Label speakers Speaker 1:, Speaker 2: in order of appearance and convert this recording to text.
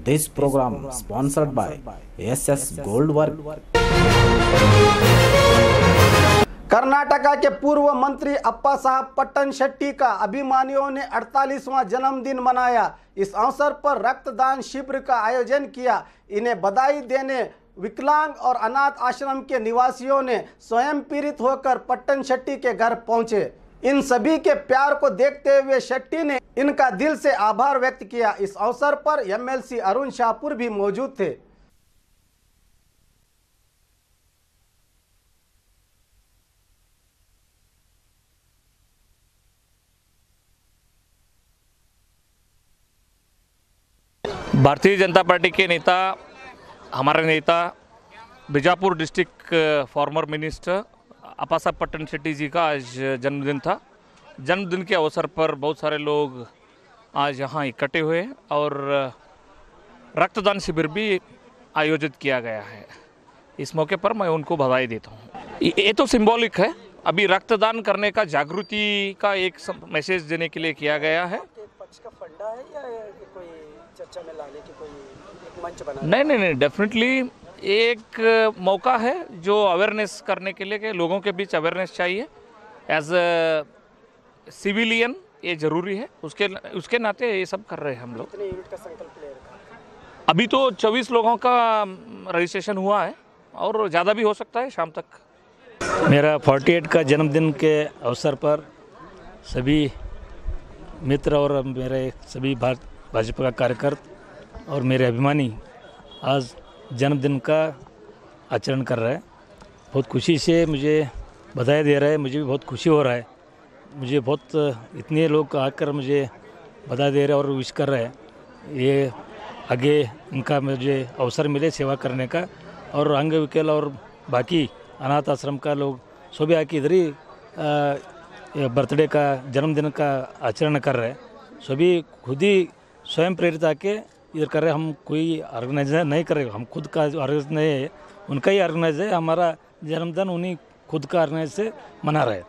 Speaker 1: This program sponsored by SS Gold Work.
Speaker 2: Karnataka के पूर्व मंत्री अप्पा साहब पट्टन शेट्टी का अभिमानियों ने 48वां जन्मदिन मनाया। इस अवसर पर रक्तदान शिविर का आयोजन किया। इन्हें बधाई देने विकलांग और अनाथ आश्रम के निवासियों ने स्वयं पीड़ित होकर पट्टन शेट्टी के घर पहुंचे। इन सभी के प्यार को देखते हुए शेट्टी ने इनका दिल से आभार व्यक्त किया। इस अवसर पर एमएलसी अरुण शाहपुर भी मौजूद थे।
Speaker 3: भारतीय जनता पार्टी के नेता, हमारे नेता बीजापुर डिस्ट्रिक्ट फॉर्मर मिनिस्टर अप्पा साहब पट्टन शेट्टी जी का आज जन्मदिन था। जन्मदिन के अवसर पर बहुत सारे लोग आज यहाँ इकट्ठे हुए और रक्तदान शिविर भी आयोजित किया गया है। इस मौके पर मैं उनको बधाई देता हूँ। ये तो सिंबॉलिक है, अभी रक्तदान करने का जागृति का एक मैसेज देने के लिए किया गया है।
Speaker 2: पक्ष का फंडा है या कोई चर्चा में लाने की कोई एक मंच बना?
Speaker 3: नहीं, डेफिनेटली एक मौका है जो अवेयरनेस करने के लिए, कि लोगों के बीच अवेयरनेस चाहिए। एज अ सिविलियन ये ज़रूरी है, उसके नाते ये सब कर रहे हैं हम लोग।
Speaker 2: कितने यूनिट का संकल्प ले रखा है?
Speaker 3: अभी तो 24 लोगों का रजिस्ट्रेशन हुआ है और ज़्यादा भी हो सकता है शाम तक।
Speaker 4: मेरा 48 का जन्मदिन के अवसर पर सभी मित्र और मेरे सभी भाजपा का कार्यकर्ता और मेरे अभिमानी आज जन्मदिन का आचरण कर रहे हैं। बहुत खुशी से मुझे बधाई दे रहे हैं, मुझे भी बहुत खुशी हो रहा है। मुझे बहुत इतने लोग आकर मुझे बधाई दे रहे हैं और विश कर रहे हैं। ये आगे इनका मुझे अवसर मिले सेवा करने का, और अंग विकल और बाकी अनाथ आश्रम का लोग सभी आके इधर ही बर्थडे का जन्मदिन का आचरण कर रहे हैं। सभी खुद ही स्वयं प्रेरित आके इधर कर रहे हैं। हम कोई ऑर्गेनाइजेशन नहीं कर रहे, हम खुद का ऑर्गेनाइज नहीं है, उनका ही ऑर्गेनाइज है। हमारा जन्मदिन उन्हीं खुद का ऑर्गेनाइज से मना रहे हैं।